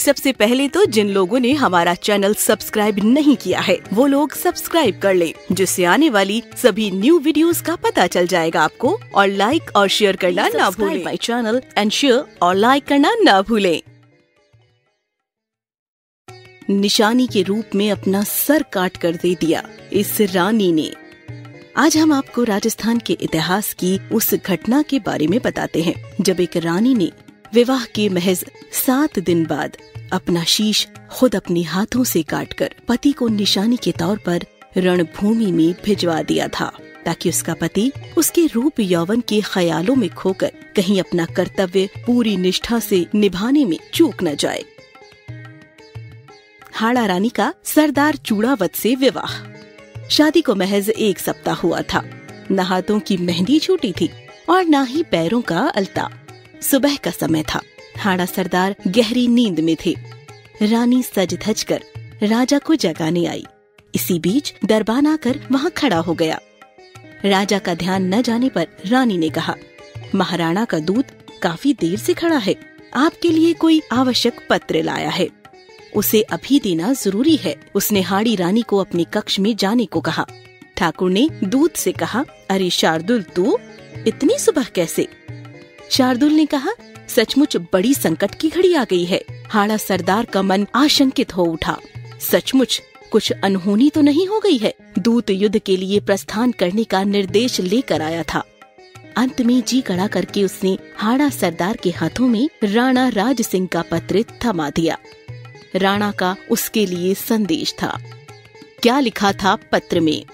सबसे पहले तो जिन लोगों ने हमारा चैनल सब्सक्राइब नहीं किया है वो लोग सब्सक्राइब कर लें, जिससे आने वाली सभी न्यू वीडियोस का पता चल जाएगा आपको। और लाइक और शेयर करना ना भूलें। माय चैनल एंड शेयर और लाइक करना ना भूलें। निशानी के रूप में अपना सर काट कर दे दिया इस रानी ने। आज हम आपको राजस्थान के इतिहास की उस घटना के बारे में बताते हैं जब एक रानी ने विवाह के महज 7 दिन बाद अपना शीश खुद अपने हाथों से काटकर पति को निशानी के तौर पर रणभूमि में भिजवा दिया था, ताकि उसका पति उसके रूप यौवन के ख्यालों में खोकर कहीं अपना कर्तव्य पूरी निष्ठा से निभाने में चूक न जाए। हाड़ा रानी का सरदार चूड़ावत से विवाह। शादी को महज 1 सप्ताह हुआ था। न हाथों की मेहंदी छूटी थी और न ही पैरों का अलता। सुबह का समय था। हाड़ा सरदार गहरी नींद में थे। रानी सज धज कर राजा को जगाने आई। इसी बीच दरबान आकर वहाँ खड़ा हो गया। राजा का ध्यान न जाने पर रानी ने कहा, महाराणा का दूत काफी देर से खड़ा है, आपके लिए कोई आवश्यक पत्र लाया है, उसे अभी देना जरूरी है। उसने हाड़ी रानी को अपने कक्ष में जाने को कहा। ठाकुर ने दूत से कहा, अरे शार्दुल, तू इतनी सुबह कैसे? शार्दुल ने कहा, सचमुच बड़ी संकट की घड़ी आ गई है। हाड़ा सरदार का मन आशंकित हो उठा। सचमुच कुछ अनहोनी तो नहीं हो गई है? दूत युद्ध के लिए प्रस्थान करने का निर्देश लेकर आया था। अंत में जी कड़ा करके उसने हाड़ा सरदार के हाथों में राणा राज सिंह का पत्र थमा दिया। राणा का उसके लिए संदेश था। क्या लिखा था पत्र में?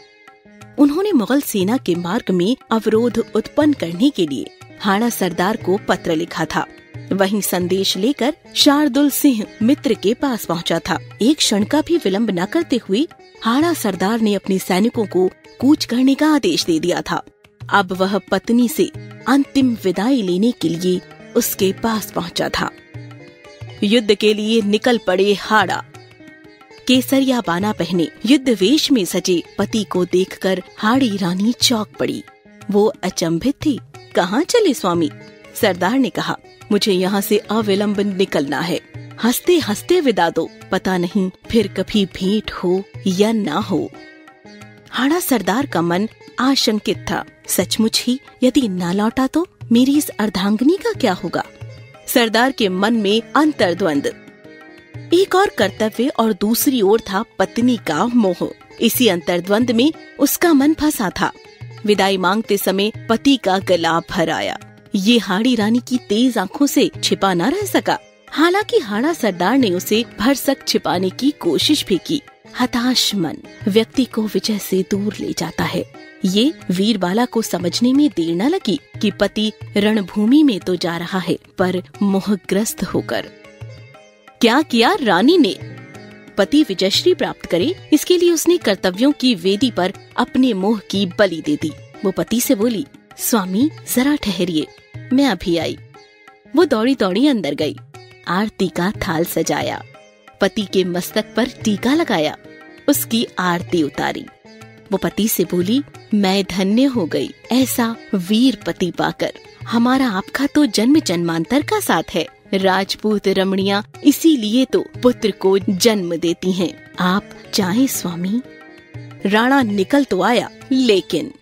उन्होंने मुगल सेना के मार्ग में अवरोध उत्पन्न करने के लिए हाड़ा सरदार को पत्र लिखा था। वहीं संदेश लेकर शार्दुल सिंह मित्र के पास पहुंचा था। एक क्षण का भी विलंब न करते हुए हाड़ा सरदार ने अपने सैनिकों को कूच करने का आदेश दे दिया था। अब वह पत्नी से अंतिम विदाई लेने के लिए उसके पास पहुंचा था। युद्ध के लिए निकल पड़े हाड़ा। केसरिया बाना पहने युद्ध वेश में सजे पति को देखकर हाड़ी रानी चौंक पड़ी। वो अचंभित थी। कहाँ चले स्वामी? सरदार ने कहा, मुझे यहाँ से अविलंब निकलना है। हंसते हंसते विदा दो, पता नहीं फिर कभी भेंट हो या ना हो। हाड़ा सरदार का मन आशंकित था। सचमुच ही यदि ना लौटा तो मेरी इस अर्धांगिनी का क्या होगा? सरदार के मन में अंतर्द्वंद। एक और कर्तव्य और दूसरी ओर था पत्नी का मोह। इसी अंतर्द्वंद में उसका मन फंसा था। विदाई मांगते समय पति का गला भर आया। ये हाड़ी रानी की तेज आंखों से छिपा न रह सका। हालांकि हाड़ा सरदार ने उसे भरसक छिपाने की कोशिश भी की। हताश मन व्यक्ति को विजय से दूर ले जाता है। ये वीरबाला को समझने में देर न लगी कि पति रणभूमि में तो जा रहा है, पर मोहग्रस्त होकर। क्या किया रानी ने? पति विजयश्री प्राप्त करे, इसके लिए उसने कर्तव्यों की वेदी पर अपने मोह की बलि दे दी। वो पति से बोली, स्वामी जरा ठहरिए, मैं अभी आई। वो दौड़ी दौड़ी अंदर गई। आरती का थाल सजाया, पति के मस्तक पर टीका लगाया, उसकी आरती उतारी। वो पति से बोली, मैं धन्य हो गई ऐसा वीर पति पाकर। हमारा आपका तो जन्म जन्मांतर का साथ है। राजपूत रमणियां इसीलिए तो पुत्र को जन्म देती हैं। आप चाहे स्वामी। राणा निकल तो आया, लेकिन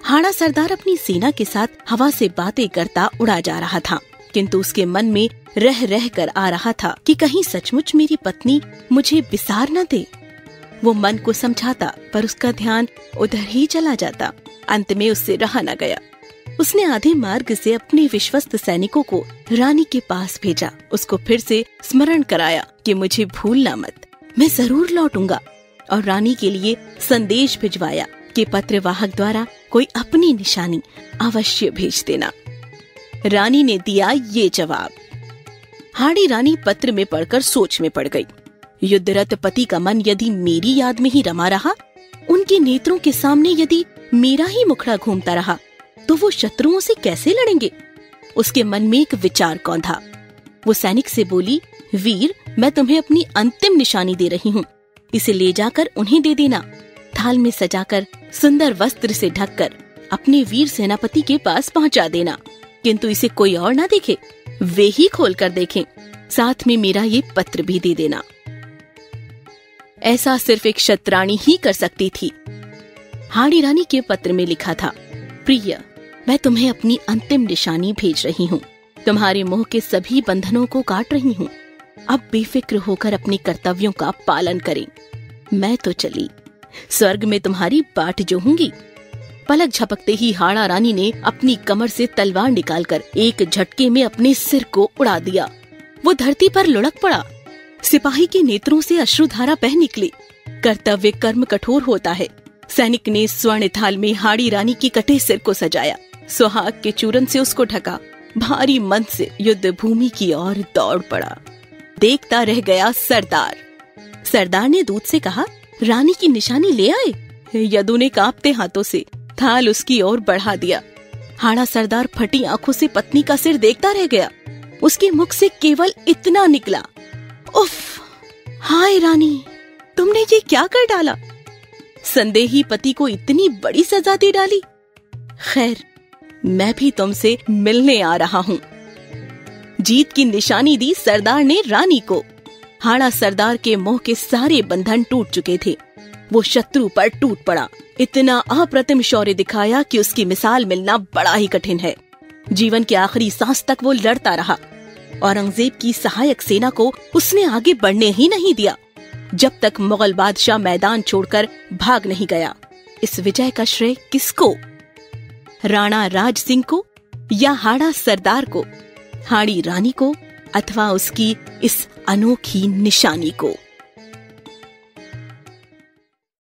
हाड़ा सरदार अपनी सेना के साथ हवा से बातें करता उड़ा जा रहा था, किंतु उसके मन में रह रह कर आ रहा था कि कहीं सचमुच मेरी पत्नी मुझे विसार न दे। वो मन को समझाता, पर उसका ध्यान उधर ही चला जाता। अंत में उससे रहा न गया। उसने आधे मार्ग से अपने विश्वस्त सैनिकों को रानी के पास भेजा। उसको फिर से स्मरण कराया कि मुझे भूलना मत, मैं जरूर लौटूंगा। और रानी के लिए संदेश भिजवाया कि पत्रवाहक द्वारा कोई अपनी निशानी अवश्य भेज देना। रानी ने दिया ये जवाब। हाड़ी रानी पत्र में पढ़कर सोच में पड़ गई। युद्धरत पति का मन यदि मेरी याद में ही रमा रहा, उनके नेत्रों के सामने यदि मेरा ही मुखड़ा घूमता रहा, तो वो शत्रुओं से कैसे लड़ेंगे? उसके मन में एक विचार कौंधा। वो सैनिक से बोली, वीर, मैं तुम्हें अपनी अंतिम निशानी दे रही हूँ, इसे ले जाकर उन्हें दे देना। थाल में सजाकर सुंदर वस्त्र से ढककर अपने वीर सेनापति के पास पहुँचा देना, किंतु इसे कोई और न देखे, वे ही खोल कर देखें। साथ में मेरा ये पत्र भी दे देना। ऐसा सिर्फ एक क्षत्राणी ही कर सकती थी। हाड़ी रानी के पत्र में लिखा था, प्रिय, मैं तुम्हें अपनी अंतिम निशानी भेज रही हूँ। तुम्हारे मोह के सभी बंधनों को काट रही हूँ। अब बेफिक्र होकर अपने कर्तव्यों का पालन करें। मैं तो चली, स्वर्ग में तुम्हारी बाट जोहूंगी। पलक झपकते ही हाड़ा रानी ने अपनी कमर से तलवार निकालकर एक झटके में अपने सिर को उड़ा दिया। वो धरती पर लुढ़क पड़ा। सिपाही के नेत्रों से अश्रुधारा बह निकली। कर्तव्य कर्म कठोर होता है। सैनिक ने स्वर्ण थाल में हाड़ी रानी की कटे सिर को सजाया, सुहाग के चूरन से उसको ढका, भारी मन से युद्ध भूमि की ओर दौड़ पड़ा। देखता रह गया सरदार। सरदार ने दूत से कहा, रानी की निशानी ले आए। यदु ने कांपते हाथों से थाल उसकी ओर बढ़ा दिया। हाड़ा सरदार फटी आंखों से पत्नी का सिर देखता रह गया। उसके मुख से केवल इतना निकला, उफ, हाय रानी, तुमने ये क्या कर डाला? संदेही पति को इतनी बड़ी सजा दे डाली। खैर, मैं भी तुमसे मिलने आ रहा हूँ। जीत की निशानी दी सरदार ने रानी को। हाड़ा सरदार के मोह के सारे बंधन टूट चुके थे। वो शत्रु पर टूट पड़ा। इतना अप्रतिम शौर्य दिखाया कि उसकी मिसाल मिलना बड़ा ही कठिन है। जीवन के आखिरी सांस तक वो लड़ता रहा। औरंगजेब की सहायक सेना को उसने आगे बढ़ने ही नहीं दिया, जब तक मुगल बादशाह मैदान छोड़कर भाग नहीं गया। इस विजय का श्रेय किसको? राणा राज सिंह को या हाड़ा सरदार को, हाड़ी रानी को, अथवा उसकी इस अनोखी निशानी को?